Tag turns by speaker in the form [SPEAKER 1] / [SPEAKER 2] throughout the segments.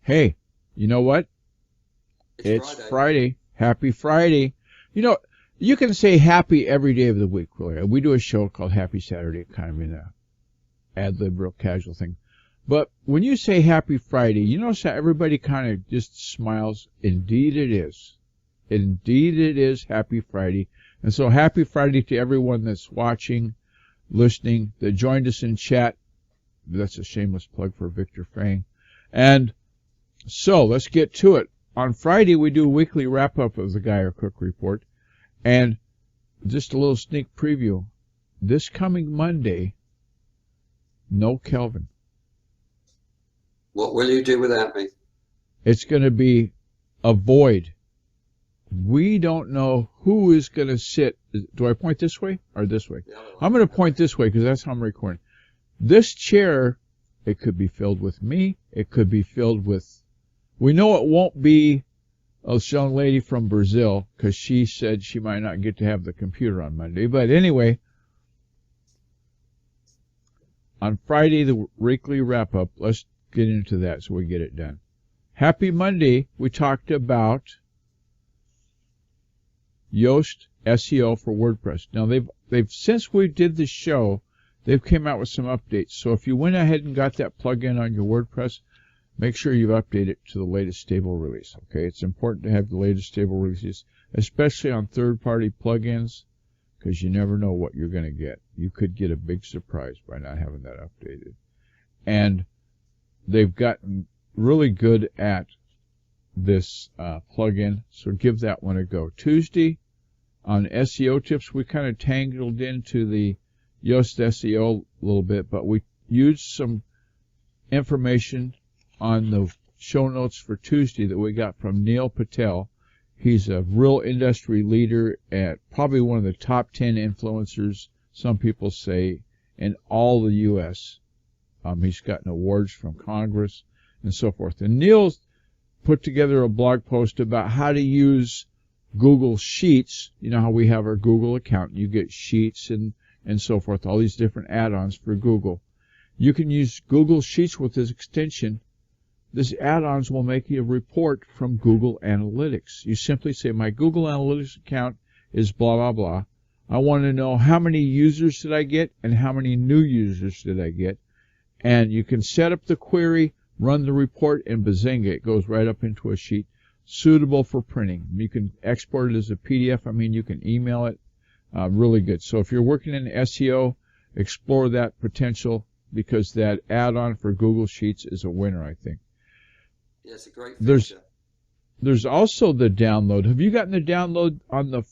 [SPEAKER 1] Hey, you know what? It's Friday. Happy Friday. You know, you can say happy every day of the week, really. We do a show called Happy Saturday, kind of in a ad-lib, real casual thing. But when you say happy Friday, you notice how everybody kind of just smiles. Indeed it is. Indeed it is happy Friday. And so happy Friday to everyone that's watching, listening, that joined us in chat. That's a shameless plug for Victor Fang. And so let's get to it. On Friday, we do a weekly wrap-up of the Guy or Cook Report. And just a little sneak preview. This coming Monday, no Kelvin.
[SPEAKER 2] What will you do without me?
[SPEAKER 1] It's going to be a void. We don't know who is going to sit. Do I point this way or this way? I'm going to point this way because that's how I'm recording. This chair, it could be filled with me. It could be filled with, we know it won't be a young lady from Brazil because she said she might not get to have the computer on Monday. But anyway, on Friday, the weekly wrap-up, let's get into that so we get it done. Happy Monday. We talked about Yoast SEO for WordPress. Now, they've since we did the show, they've came out with some updates. So if you went ahead and got that plugin on your WordPress, make sure you've updated it to the latest stable release. Okay, it's important to have the latest stable releases, especially on third-party plugins, because you never know what you're going to get. You could get a big surprise by not having that updated. And they've gotten really good at this plugin, so give that one a go. Tuesday, on SEO tips, we kind of tangled into the Yoast SEO a little bit, but we used some information on the show notes for Tuesday that we got from Neil Patel. He's a real industry leader at probably one of the top 10 influencers, some people say, in all the U.S. He's gotten awards from Congress and so forth. And Neil's put together a blog post about how to use Google Sheets. You know how we have our Google account. You get Sheets and so forth, all these different add-ons for Google. You can use Google Sheets with this extension. This add-ons will make you a report from Google Analytics. You simply say, my Google Analytics account is blah, blah, blah. I want to know how many users did I get and how many new users did I get. And you can set up the query, run the report, and bazinga, it goes right up into a sheet suitable for printing. You can export it as a PDF. I mean, you can email it. Really good. So if you're working in SEO, explore that potential because that add-on for Google Sheets is a winner, I think.
[SPEAKER 2] Yeah, it's a great feature.
[SPEAKER 1] There's also the download. Have you gotten the download on the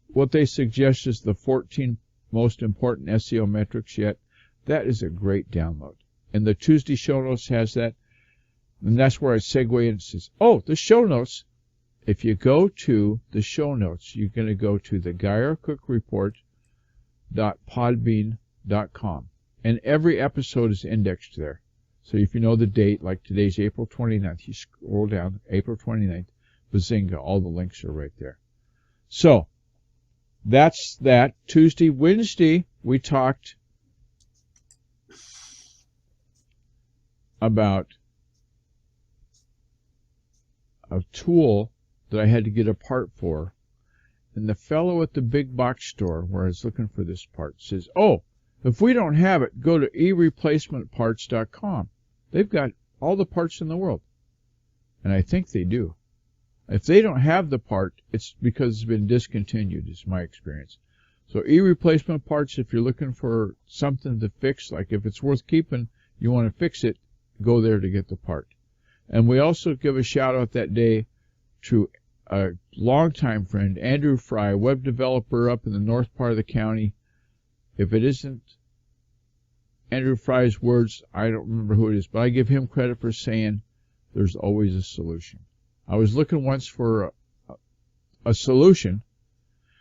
[SPEAKER 1] what they suggest is the 14 most important SEO metrics yet? That is a great download. And the Tuesday show notes has that. And that's where I segue in and says, oh, the show notes. If you go to the show notes, you're going to go to theguyrcookreport.podbean.com. And every episode is indexed there. So if you know the date, like today's April 29th, you scroll down, April 29th, bazinga, all the links are right there. So that's that. Tuesday, Wednesday, we talked about a tool that I had to get a part for. And the fellow at the big box store where I was looking for this part says, oh, if we don't have it, go to ereplacementparts.com. They've got all the parts in the world. And I think they do. If they don't have the part, it's because it's been discontinued, is my experience. So e-replacement parts, if you're looking for something to fix, like if it's worth keeping, you want to fix it, go there to get the part. And we also give a shout out that day to a longtime friend, Andrew Fry, web developer up in the north part of the county. If it isn't Andrew Fry's words, I don't remember who it is, but I give him credit for saying there's always a solution. I was looking once for a solution.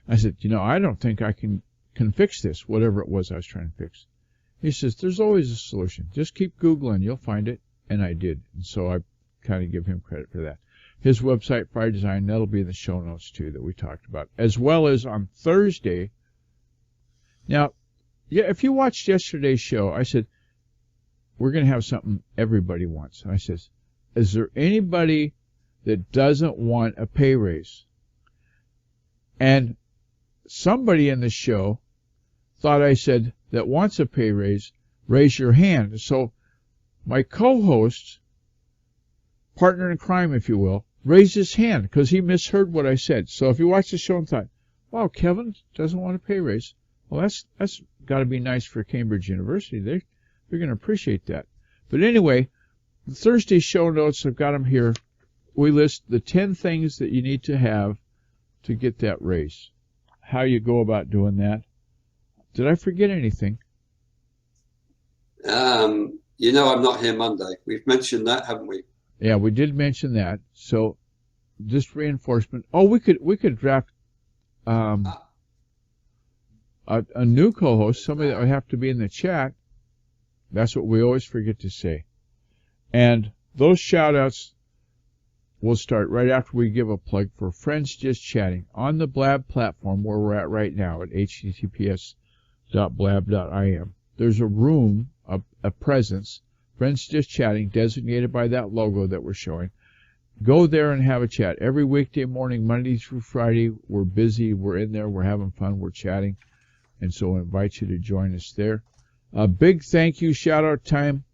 [SPEAKER 1] I said, I don't think I can fix this, whatever it was I was trying to fix. He says, there's always a solution. Just keep Googling, you'll find it. And I did. And so I kind of give him credit for that. His website, Fry Design, that'll be in the show notes too that we talked about. As well as on Thursday. Now, yeah, if you watched yesterday's show, I said, we're going to have something everybody wants. And I says, is there anybody that doesn't want a pay raise? And somebody in the show thought I said that wants a pay raise, raise your hand. So my co-host, partner in crime, if you will, raised his hand because he misheard what I said. So if you watched the show and thought, wow, Kevin doesn't want a pay raise, well, that's got to be nice for Cambridge University. They're going to appreciate that. But anyway, the Thursday show notes, I've got them here. We list the 10 things that you need to have to get that raise. How you go about doing that. Did I forget anything?
[SPEAKER 2] You know I'm not here Monday. We've mentioned that, haven't we?
[SPEAKER 1] Yeah, we did mention that. So just reinforcement. Oh, we could draft a new co-host, somebody that would have to be in the chat. That's what we always forget to say. And those shout-outs will start right after we give a plug for Friends Just Chatting on the Blab platform where we're at right now at https://blab.im. There's a room, a presence, Friends Just Chatting, designated by that logo that we're showing. Go there and have a chat. Every weekday morning, Monday through Friday, we're busy, we're in there, we're having fun, we're chatting. And so I invite you to join us there. A big thank you, shout-out time,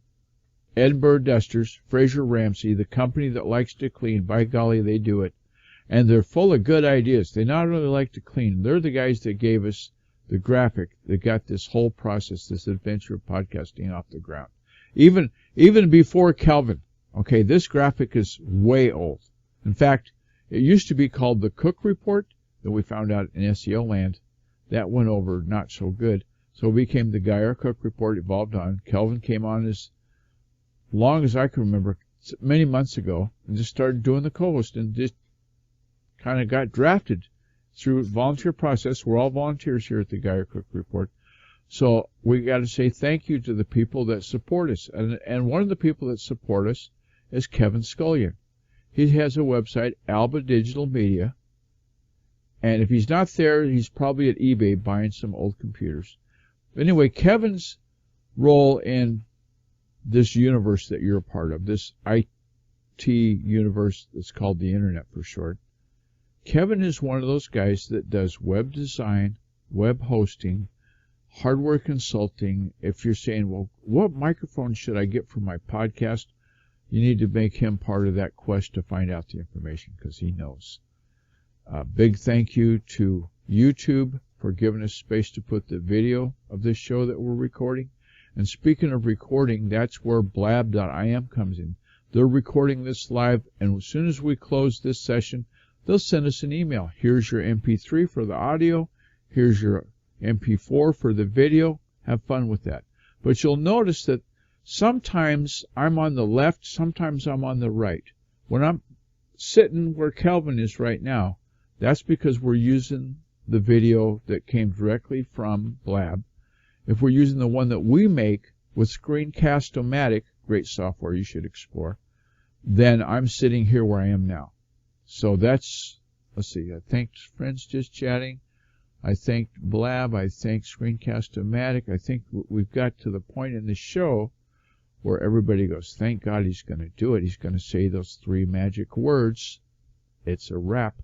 [SPEAKER 1] Edinburgh Dusters, Fraser Ramsey, the company that likes to clean. By golly, they do it. And they're full of good ideas. They not only like to clean, they're the guys that gave us the graphic that got this whole process, this adventure of podcasting off the ground. Even before Kelvin. Okay, this graphic is way old. In fact, it used to be called the Cook Report that we found out in SEO land. That went over not so good. So it became the Guy Our Cook Report, evolved on. Kelvin came on as long as I can remember, many months ago, and just started doing the co-host and just kind of got drafted through volunteer process. We're all volunteers here at the Guy Our Cook Report. So we got to say thank you to the people that support us. And one of the people that support us is Kevin Scullion. He has a website, Alba Digital Media. And if he's not there, he's probably at eBay buying some old computers. Anyway, Kevin's role in this universe that you're a part of, this IT universe that's called the Internet for short. Kevin is one of those guys that does web design, web hosting, hardware consulting. If you're saying, well, what microphone should I get for my podcast? You need to make him part of that quest to find out the information because he knows. Big thank you to YouTube for giving us space to put the video of this show that we're recording. And speaking of recording, that's where blab.im comes in. They're recording this live, and as soon as we close this session, they'll send us an email. Here's your MP3 for the audio. Here's your MP4 for the video. Have fun with that. But you'll notice that sometimes I'm on the left, sometimes I'm on the right. When I'm sitting where Kelvin is right now, that's because we're using the video that came directly from Blab. If we're using the one that we make with Screencast-O-Matic, great software you should explore, then I'm sitting here where I am now. So that's, let's see, I thanked Friends Just Chatting. I thanked Blab. I thanked Screencast-O-Matic. I think we've got to the point in the show where everybody goes, thank God he's going to do it. He's going to say those 3 magic words. It's a wrap.